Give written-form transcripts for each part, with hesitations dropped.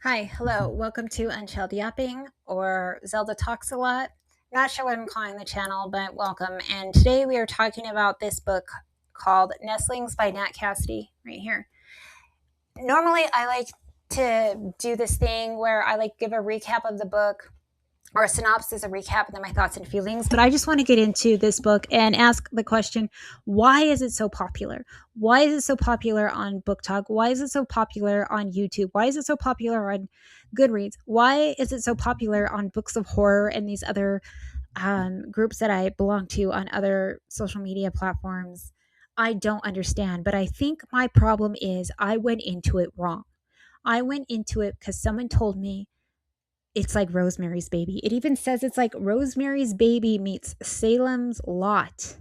Hi, hello, welcome to Unchilled Yapping or Zelda Talks a Lot. Not sure what I'm calling the channel, but welcome. And today we are talking about this book called Nestlings by Nat Cassidy, right here. Normally, I like to do this thing where I like give a recap of the book or a synopsis, a recap, and then my thoughts and feelings. But I just want to get into this book and ask the question, why is it so popular? Why is it so popular on Book Talk? Why is it so popular on YouTube? Why is it so popular on Goodreads? Why is it so popular on Books of Horror and these other groups that I belong to on other social media platforms? I don't understand. But I think my problem is I went into it wrong. I went into it because someone told me it's like Rosemary's Baby. It even says it's like Rosemary's Baby meets Salem's Lot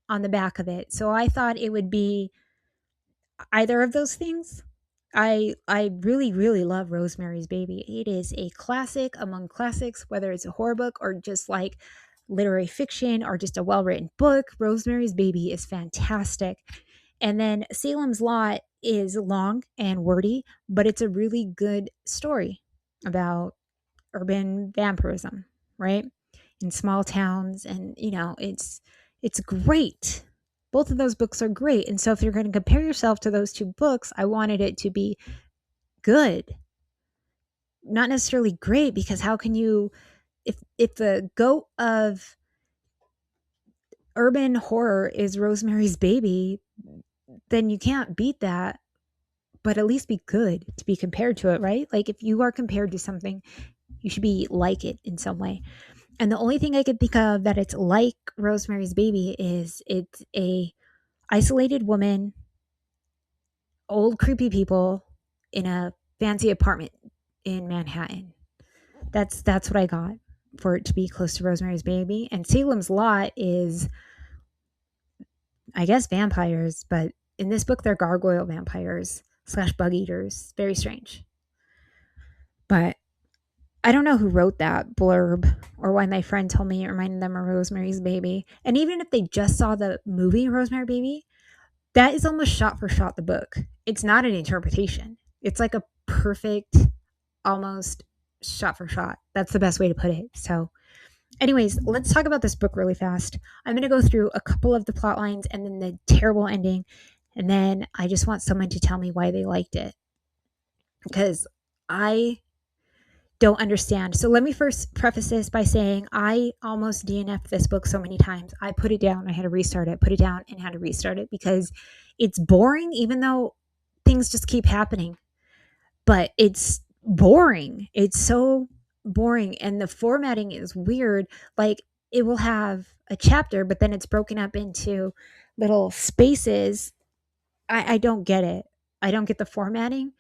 on the back of it. So I thought it would be either of those things. I really love Rosemary's Baby. It is a classic among classics, whether it's a horror book or just like literary fiction or just a well-written book. Rosemary's Baby is fantastic. And then Salem's Lot is long and wordy, but it's a really good story about urban vampirism, right? In small towns, and it's great. Both of those books are great. And so if you're going to compare yourself to those two books, I wanted it to be good. Not necessarily great, because how can you, if the goat of urban horror is Rosemary's Baby, then you can't beat that, but at least be good to be compared to it, right? Like if you are compared to something, you should be like it in some way. And the only thing I could think of that it's like Rosemary's Baby is it's a isolated woman, old creepy people in a fancy apartment in Manhattan. That's what I got for it to be close to Rosemary's Baby. And Salem's Lot is, I guess, vampires, but in this book they're gargoyle vampires slash bug eaters. Very strange. But I don't know who wrote that blurb or why my friend told me it reminded them of Rosemary's Baby. And even if they just saw the movie Rosemary Baby, that is almost shot for shot the book. It's not an interpretation. It's like a perfect, almost shot for shot. That's the best way to put it. So, anyways, let's talk about this book really fast. I'm going to go through a couple of the plot lines and then the terrible ending. And then I just want someone to tell me why they liked it, because I don't understand. So let me first preface this by saying I almost DNF'd this book so many times. I put it down, I had to restart it, put it down, and had to restart it because it's boring, even though things just keep happening. But it's boring. It's so boring. And the formatting is weird. Like it will have a chapter, but then it's broken up into little spaces. I don't get it. I don't get the formatting.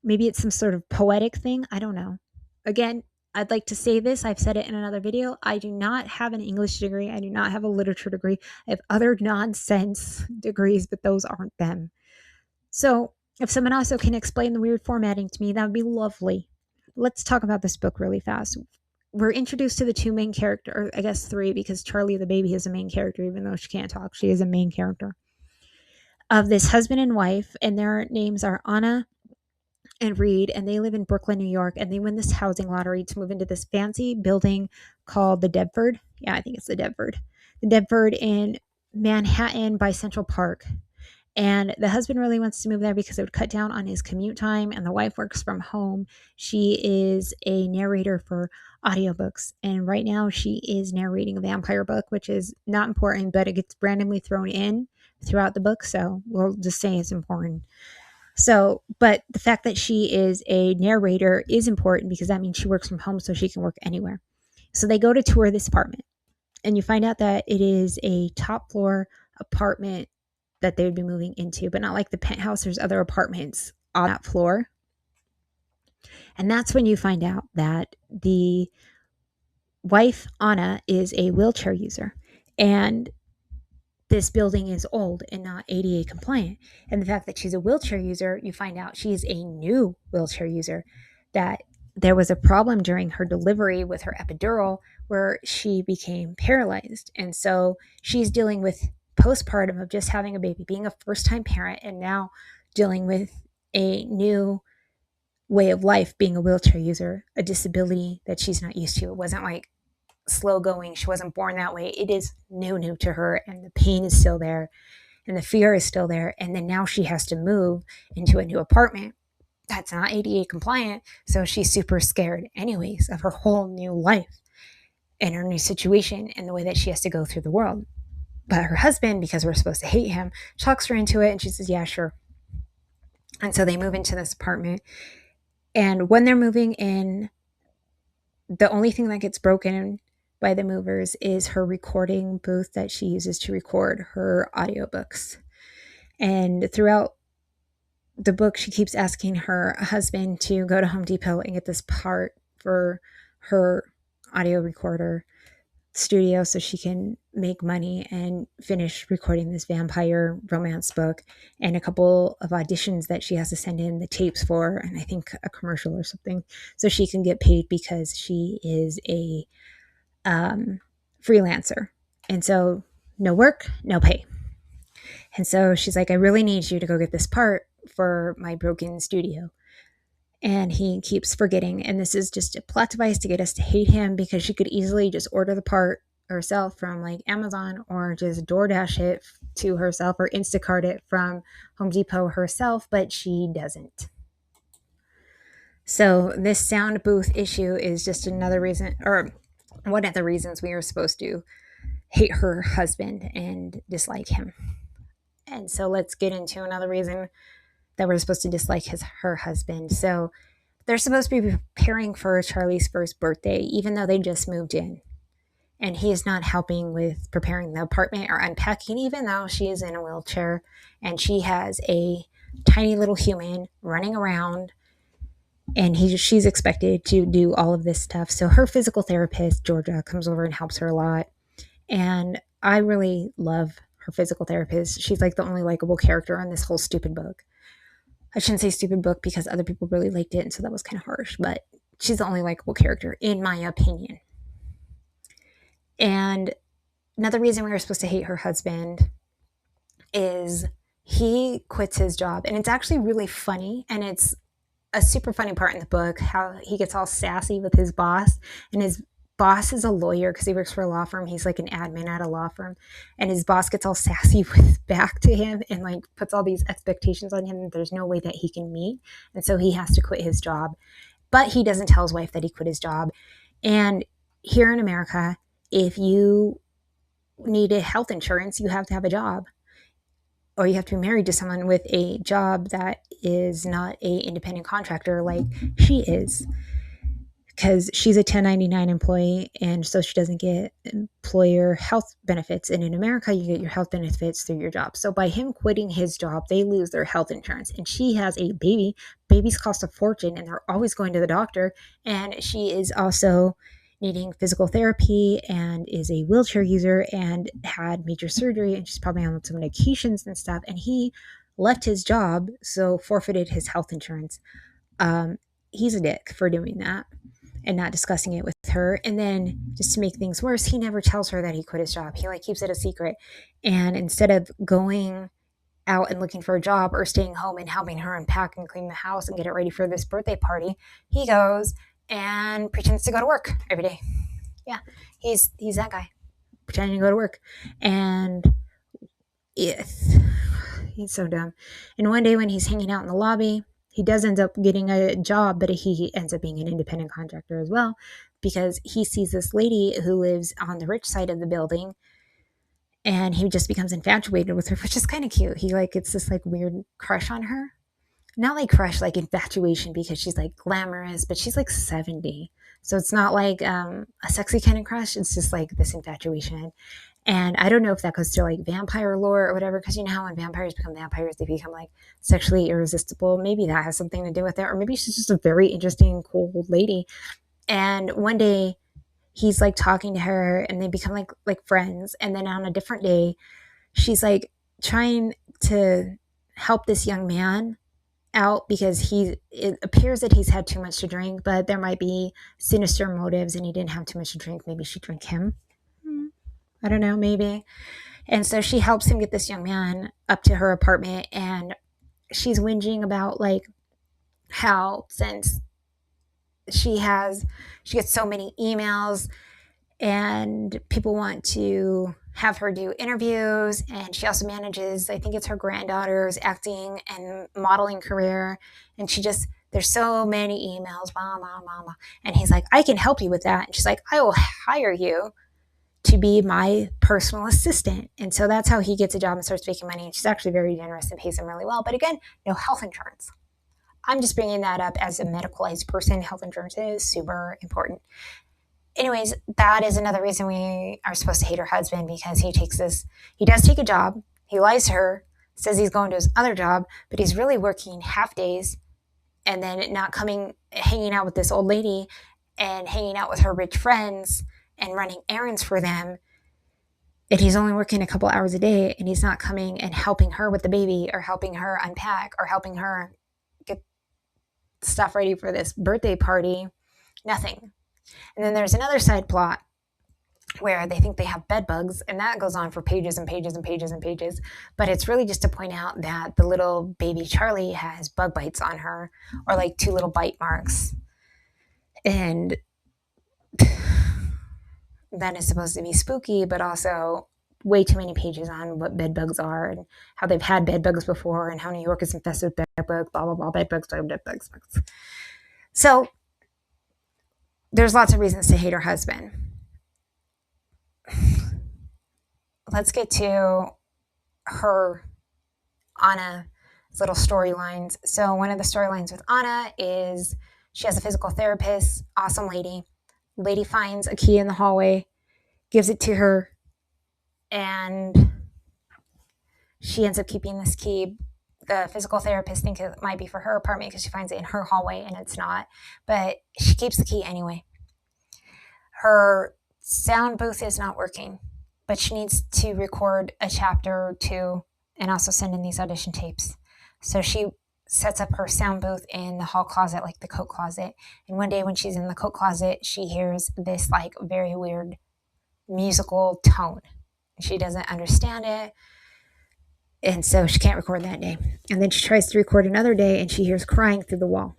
Maybe it's some sort of poetic thing. I don't know. Again, I'd like to say this. I've said it in another video. I do not have an English degree. I do not have a literature degree. I have other nonsense degrees, but those aren't them. So if someone also can explain the weird formatting to me, that would be lovely. Let's talk about this book really fast. We're introduced to the two main characters, or I guess three, because Charlie the baby is a main character, even though she can't talk. She is a main character of this husband and wife, and their names are Anna and Reed, and they live in Brooklyn, New York, and they win this housing lottery to move into this fancy building called the Deptford. Yeah, I think it's the Deptford. The Deptford in Manhattan by Central Park. And the husband really wants to move there because it would cut down on his commute time, and the wife works from home. She is a narrator for audiobooks, and right now she is narrating a vampire book, which is not important, but it gets randomly thrown in throughout the book, so we'll just say it's important. So, but the fact that she is a narrator is important because that means she works from home, so she can work anywhere. So they go to tour this apartment, and you find out that it is a top floor apartment that they would be moving into, but not like the penthouse. There's other apartments on that floor. And that's when you find out that the wife, Anna, is a wheelchair user. And this building is old and not ADA compliant. And the fact that she's a wheelchair user, you find out she is a new wheelchair user, that there was a problem during her delivery with her epidural where she became paralyzed. And so she's dealing with postpartum of just having a baby, being a first time parent, and now dealing with a new way of life being a wheelchair user, a disability that she's not used to. It wasn't like slow going. She wasn't born that way. It is new to her, and the pain is still there, and the fear is still there. And then now she has to move into a new apartment that's not ADA compliant. So she's super scared, anyways, of her whole new life and her new situation and the way that she has to go through the world. But her husband, because we're supposed to hate him, talks her into it, and she says, yeah, sure. And so they move into this apartment. And when they're moving in, the only thing that gets broken by the movers is her recording booth that she uses to record her audiobooks. And throughout the book, she keeps asking her husband to go to Home Depot and get this part for her audio recorder studio so she can make money and finish recording this vampire romance book, and a couple of auditions that she has to send in the tapes for, and I think a commercial or something, so she can get paid because she is a freelancer. And so no work, no pay. And so she's like, I really need you to go get this part for my broken studio. And he keeps forgetting. And this is just a plot device to get us to hate him, because she could easily just order the part herself from like Amazon, or just DoorDash it to herself, or Instacart it from Home Depot herself, but she doesn't. So this sound booth issue is just another reason, or one of the reasons we are supposed to hate her husband and dislike him. And so let's get into another reason that we're supposed to dislike her husband. So they're supposed to be preparing for Charlie's first birthday, even though they just moved in. And he is not helping with preparing the apartment or unpacking, even though she is in a wheelchair and she has a tiny little human running around, and she's expected to do all of this stuff. So her physical therapist, Georgia, comes over and helps her a lot. And I really love her physical therapist. She's like the only likable character on this whole stupid book. I shouldn't say stupid book because other people really liked it, and so that was kind of harsh, but she's the only likable character, in my opinion. And another reason we were supposed to hate her husband is he quits his job. And it's actually really funny, and it's a super funny part in the book, how he gets all sassy with his boss, and his boss is a lawyer because he works for a law firm. He's like an admin at a law firm, and his boss gets all sassy with back to him and like puts all these expectations on him that there's no way that he can meet, and so he has to quit his job. But he doesn't tell his wife that he quit his job. And here in America, if you need a health insurance, you have to have a job, or you have to be married to someone with a job that is not a independent contractor like she is, because she's a 1099 employee, and so she doesn't get employer health benefits. And in America, you get your health benefits through your job. So by him quitting his job, they lose their health insurance. And she has a baby. Babies cost a fortune, and they're always going to the doctor. And she is also needing physical therapy and is a wheelchair user and had major surgery, and she's probably on some medications and stuff. And he left his job, so forfeited his health insurance. He's a dick for doing that and not discussing it with her. And then just to make things worse, he never tells her that he quit his job. He like keeps it a secret. And instead of going out and looking for a job or staying home and helping her unpack and clean the house and get it ready for this birthday party, he goes and pretends to go to work every day. Yeah, he's that guy, pretending to go to work. And yes, he's so dumb. And one day when he's hanging out in the lobby, he does end up getting a job, but he ends up being an independent contractor as well, because he sees this lady who lives on the rich side of the building, and he just becomes infatuated with her, which is kind of cute. He like gets this like weird crush on her. Not like crush, like infatuation, because she's like glamorous, but she's like 70. So it's not like a sexy kind of crush. It's just like this infatuation. And I don't know if that goes to like vampire lore or whatever, because you know how when vampires become vampires, they become like sexually irresistible. Maybe that has something to do with it. Or maybe she's just a very interesting, cool old lady. And one day he's like talking to her and they become like friends. And then on a different day, she's like trying to help this young man out because it appears that he's had too much to drink, but there might be sinister motives and he didn't have too much to drink. Maybe she drank him. I don't know, maybe. And so she helps him get this young man up to her apartment, and she's whinging about like how since she gets so many emails and people want to have her do interviews, and she also manages, I think it's her granddaughter's acting and modeling career, and there's so many emails, blah, blah, blah, blah. And he's like, I can help you with that. And she's like, I will hire you to be my personal assistant. And so that's how he gets a job and starts making money. And she's actually very generous and pays him really well. But again, no health insurance. I'm just bringing that up as a medicalized person. Health insurance is super important. Anyways, that is another reason we are supposed to hate her husband, because he does take a job, he lies to her, says he's going to his other job, but he's really working half days and then not coming, hanging out with this old lady and hanging out with her rich friends and running errands for them. And he's only working a couple hours a day, and he's not coming and helping her with the baby or helping her unpack or helping her get stuff ready for this birthday party. Nothing. And then there's another side plot where they think they have bed bugs, and that goes on for pages and pages and pages and pages. But it's really just to point out that the little baby Charlie has bug bites on her, or like 2 little bite marks. And that is supposed to be spooky, but also way too many pages on what bed bugs are and how they've had bed bugs before and how New York is infested with bed bugs, blah, blah, blah, bed bugs, bed bugs. So there's lots of reasons to hate her husband. Let's get to Anna's little storylines. So one of the storylines with Anna is she has a physical therapist, awesome lady. Lady finds a key in the hallway, gives it to her, and she ends up keeping this key. The physical therapist thinks it might be for her apartment because she finds it in her hallway, and it's not. But she keeps the key anyway. Her sound booth is not working, but she needs to record a chapter or 2 and also send in these audition tapes. So she sets up her sound booth in the hall closet, like the coat closet. And one day when she's in the coat closet, she hears this like very weird musical tone. She doesn't understand it. And so she can't record that day. And then she tries to record another day, and she hears crying through the wall.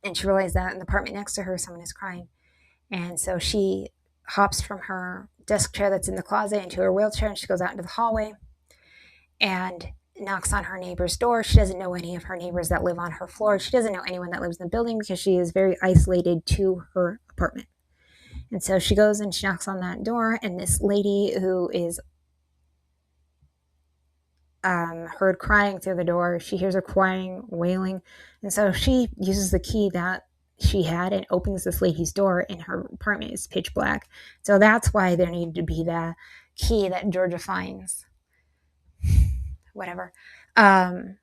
And she realizes that in the apartment next to her, someone is crying. And so she hops from her desk chair that's in the closet into her wheelchair, and she goes out into the hallway and knocks on her neighbor's door. She doesn't know any of her neighbors that live on her floor. She doesn't know anyone that lives in the building because she is very isolated to her apartment. And so she goes and she knocks on that door, and this lady who is heard crying through the door, she hears her crying, wailing. And so she uses the key that she had and opens this lady's door, and her apartment is pitch black. So that's why there needed to be that key that Georgia finds. Whatever. And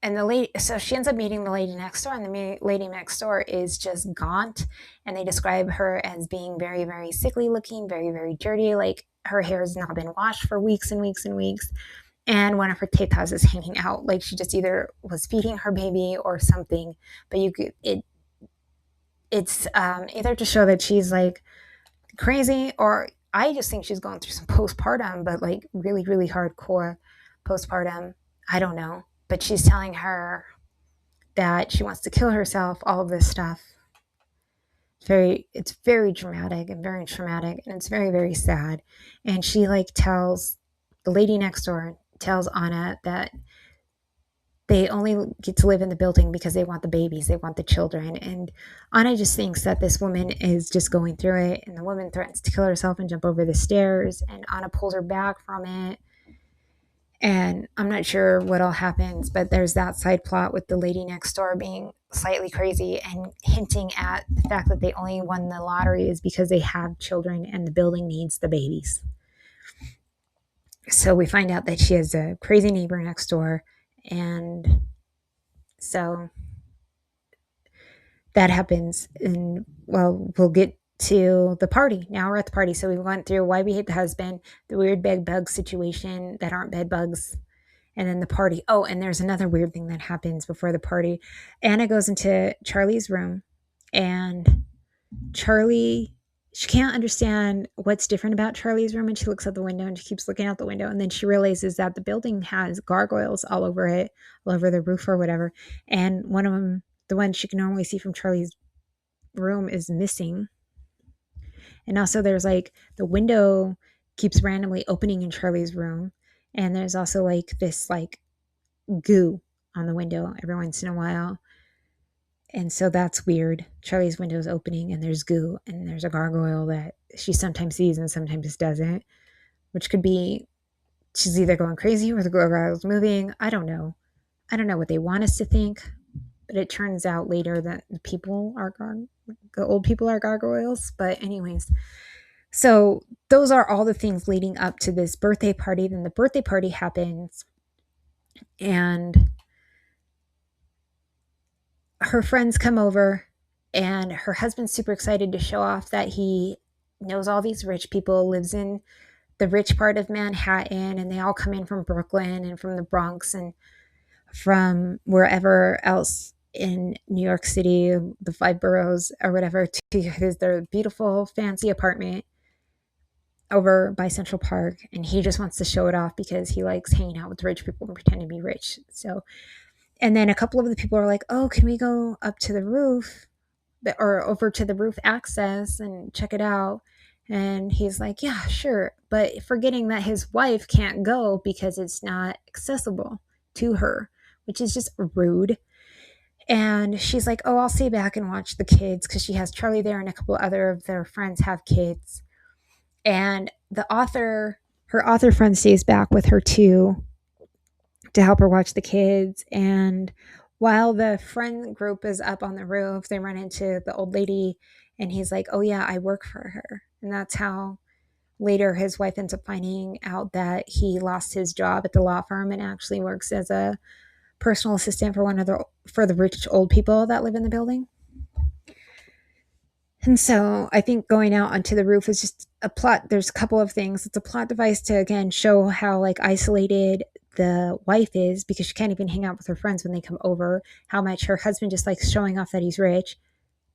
the lady, so she ends up meeting the lady next door, and the lady next door is just gaunt, and they describe her as being very, very sickly looking, very, very dirty. Like her hair has not been washed for weeks and weeks and weeks. And one of her tetas is hanging out. Like she just either was feeding her baby or something. But it's either to show that she's like crazy, or I just think she's going through some postpartum, but like really, really hardcore postpartum. I don't know. But she's telling her that she wants to kill herself, all of this stuff. It's very dramatic and very traumatic, and it's very, very sad. And she like tells the lady next door, tells Anna that they only get to live in the building because they want the babies, they want the children. And Anna just thinks that this woman is just going through it, and the woman threatens to kill herself and jump over the stairs, and Anna pulls her back from it. And I'm not sure what all happens, but there's that side plot with the lady next door being slightly crazy and hinting at the fact that they only won the lottery is because they have children and the building needs the babies. So we find out that she has a crazy neighbor next door, and so that happens. And well, we'll get to the party. Now we're at the party. So we went through why we hate the husband, the weird bed bug situation that aren't bed bugs, and then the party. Oh, and there's another weird thing that happens before the party. Anna goes into Charlie's room, and Charlie, she can't understand what's different about Charlie's room, and she looks out the window and she keeps looking out the window, and then she realizes that the building has gargoyles all over it, all over the roof or whatever, and one of them, the one she can normally see from Charlie's room, is missing. And also there's like the window keeps randomly opening in Charlie's room, and there's also like this like goo on the window every once in a while. And so that's weird. Charlie's window is opening and there's goo and there's a gargoyle that she sometimes sees and sometimes doesn't, which could be she's either going crazy or the gargoyle's moving. I don't know. I don't know what they want us to think, but it turns out later that the old people are gargoyles. But anyways, so those are all the things leading up to this birthday party. Then the birthday party happens, and her friends come over, and her husband's super excited to show off that he knows all these rich people, lives in the rich part of Manhattan, and they all come in from Brooklyn and from the Bronx and from wherever else in New York City, the five boroughs or whatever, to their beautiful fancy apartment over by Central Park. And he just wants to show it off because he likes hanging out with rich people and pretending to be rich. So, and then a couple of the people are like, oh, can we go up to the roof or over to the roof access and check it out? And he's like, yeah, sure. But forgetting that his wife can't go because it's not accessible to her, which is just rude. And she's like, oh, I'll stay back and watch the kids, because she has Charlie there and a couple other of their friends have kids. And her author friend stays back with her too to help her watch the kids. And while the friend group is up on the roof, they run into the old lady, and he's like, oh yeah, I work for her. And that's how later his wife ends up finding out that he lost his job at the law firm and actually works as a personal assistant for the rich old people that live in the building. And so I think going out onto the roof is just a plot. There's a couple of things. It's a plot device to, again, show how like isolated the wife is, because she can't even hang out with her friends when they come over. How much her husband just likes showing off that he's rich,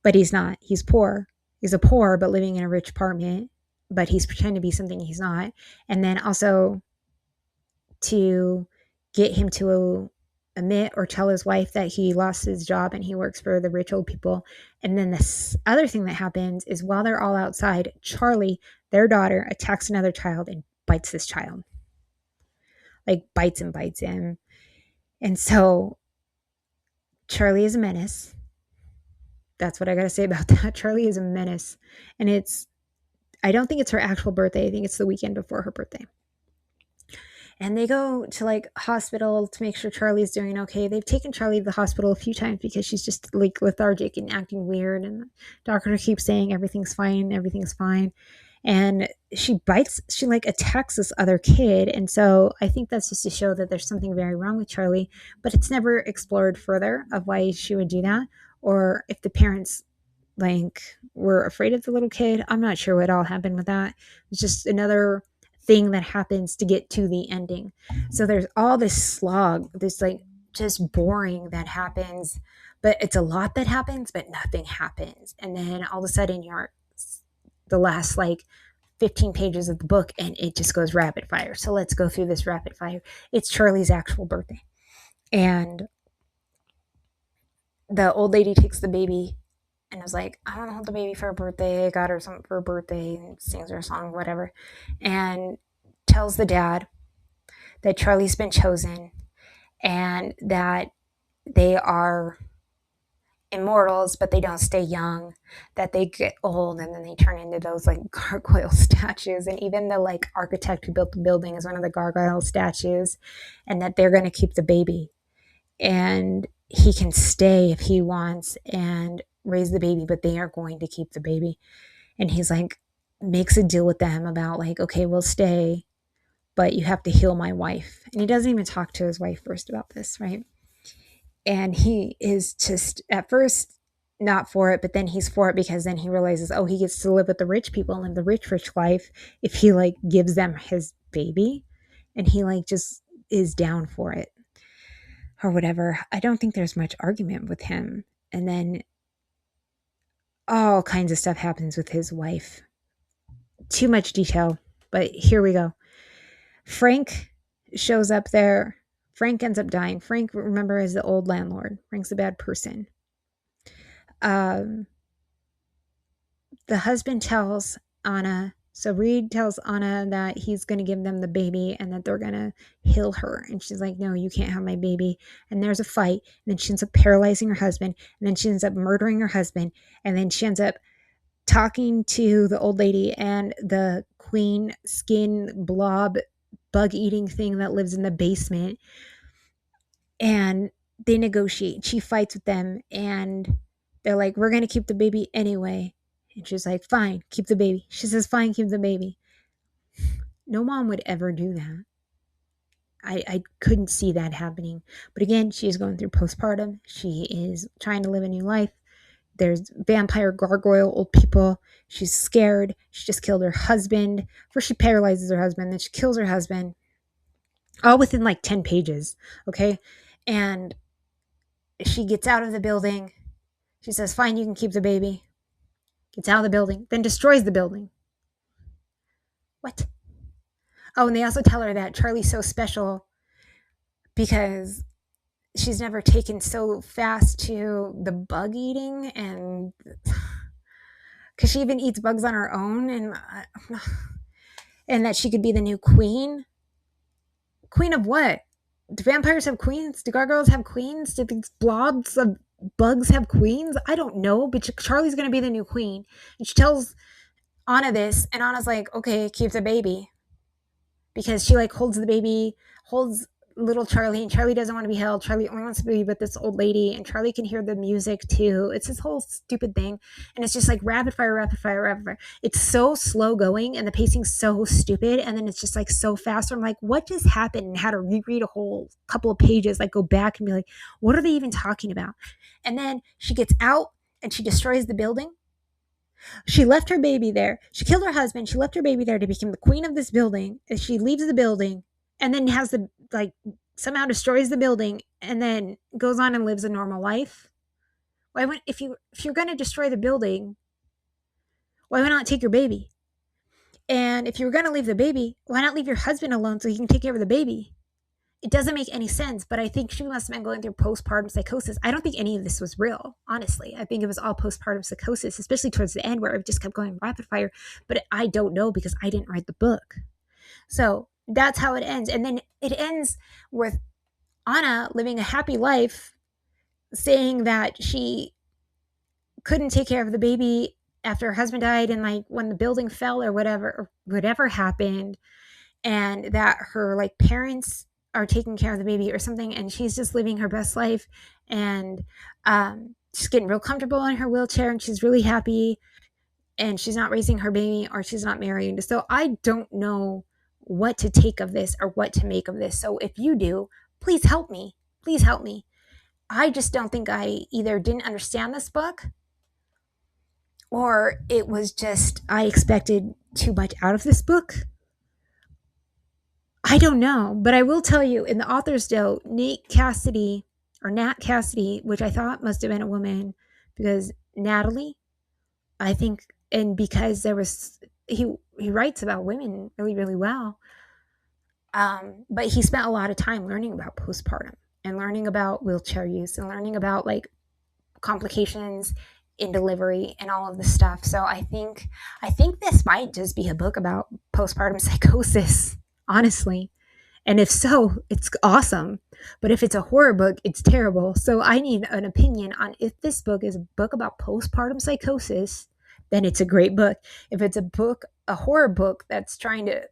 but he's not. He's poor. He's a poor, but living in a rich apartment, but he's pretending to be something he's not. And then also to get him to admit or tell his wife that he lost his job and he works for the rich old people. And then this other thing that happens is while they're all outside, Charlie, their daughter, attacks another child and bites this child. Like bites and bites him. And so Charlie is a menace. That's what I gotta say about that. Charlie is a menace. And I don't think it's her actual birthday. I think it's the weekend before her birthday. And they go to like hospital to make sure Charlie's doing okay. They've taken Charlie to the hospital a few times because she's just like lethargic and acting weird, and the doctor keeps saying everything's fine, everything's fine. And she like attacks this other kid. And so I think that's just to show that there's something very wrong with Charlie, but it's never explored further of why she would do that, or if the parents like were afraid of the little kid. I'm not sure what all happened with that. It's just another thing that happens to get to the ending. So there's all this slog, this like just boring that happens, but it's a lot that happens, but nothing happens. And then all of a sudden you're the last like 15 pages of the book and it just goes rapid fire. So let's go through this rapid fire. It's Charlie's actual birthday. And the old lady takes the baby and was like, I don't want the baby for her birthday. I got her something for her birthday, and sings her a song, whatever. And tells the dad that Charlie's been chosen and that they are immortals, but they don't stay young, that they get old and then they turn into those like gargoyle statues. And even the like architect who built the building is one of the gargoyle statues, and that they're going to keep the baby. And he can stay if he wants and raise the baby, but they are going to keep the baby. And he's like, makes a deal with them about like, okay, we'll stay, but you have to heal my wife. And he doesn't even talk to his wife first about this, right? And he is just at first not for it, but then he's for it because then he realizes, oh, he gets to live with the rich people and live the rich life if he like gives them his baby. And he like just is down for it or whatever. I don't think there's much argument with him. And then all kinds of stuff happens with his wife. too much detail, but here we go. Frank shows up there. Frank ends up dying. Frank, remember, is the old landlord. Frank's a bad person. Um, the husband tells Anna, so Reed tells Anna that he's going to give them the baby and that they're going to heal her. And she's like, no, you can't have my baby. And there's a fight. And then she ends up paralyzing her husband. And then she ends up murdering her husband. And then she ends up talking to the old lady and the queen skin blob bug eating thing that lives in the basement. And they negotiate. She fights with them and they're like, we're going to keep the baby anyway. And she's like, fine, keep the baby. She says, fine, keep the baby. No mom would ever do that. I couldn't see that happening. But again, she is going through postpartum. She is trying to live a new life. There's vampire gargoyle old people. She's scared. She just killed her husband. First, she paralyzes her husband. Then she kills her husband. All within like 10 pages. Okay. And she gets out of the building. She says, fine, you can keep the baby. Gets out of the building. Then destroys the building. What? Oh, and they also tell her that Charlie's so special because she's never taken so fast to the bug eating, and because she even eats bugs on her own, and that she could be the new queen. Queen of what? Do vampires have queens? Do gargoyles have queens? Do these blobs of bugs have queens? I don't know, but Charlie's going to be the new queen. And she tells Anna this, and Anna's like, okay, keep the baby. Because she like holds the baby, holds little Charlie, and Charlie doesn't want to be held. Charlie only wants to be with this old lady, and Charlie can hear the music too. It's this whole stupid thing, and it's just like rapid fire, rapid fire, rapid fire. It's so slow going, and the pacing's so stupid, and then it's just like so fast. So I'm like, what just happened? And had to reread a whole couple of pages, like go back and be like, what are they even talking about? And then she gets out and she destroys the building. She left her baby there. She killed her husband. She left her baby there to become the queen of this building. And she leaves the building and then has the, like, somehow destroys the building and then goes on and lives a normal life. Why would, if you're going to destroy the building, why not take your baby? And if you were going to leave the baby, why not leave your husband alone so he can take care of the baby? It doesn't make any sense, but I think she must have been going through postpartum psychosis. I don't think any of this was real, honestly. I think it was all postpartum psychosis, especially towards the end where it just kept going rapid fire. But I don't know because I didn't write the book. So that's how it ends. And then it ends with Anna living a happy life, saying that she couldn't take care of the baby after her husband died and like when the building fell or whatever happened, and that her like parents are taking care of the baby or something, and she's just living her best life, and she's getting real comfortable in her wheelchair, and she's really happy, and she's not raising her baby or she's not married. So I don't know what to take of this or what to make of this. So if you do, please help me. Please help me. I just don't think I either didn't understand this book or it was just I expected too much out of this book. I don't know, but I will tell you in the author's note, Nat Cassidy, which I thought must have been a woman because Natalie, I think, and because there was, he writes about women really, really well. But he spent a lot of time learning about postpartum and learning about wheelchair use and learning about like complications in delivery and all of this stuff. So I think this might just be a book about postpartum psychosis, honestly. And if so, it's awesome. But if it's a horror book, it's terrible. So I need an opinion on if this book is a book about postpartum psychosis, then it's a great book. If it's a horror book that's trying to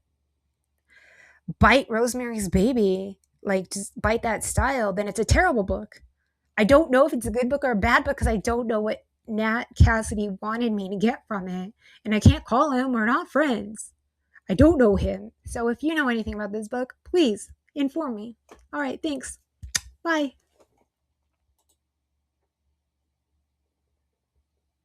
bite Rosemary's Baby, like just bite that style, then it's a terrible book. I don't know if it's a good book or a bad book because I don't know what Nat Cassidy wanted me to get from it. And I can't call him. We're not friends. I don't know him. So if you know anything about this book, please inform me. All right, thanks. Bye.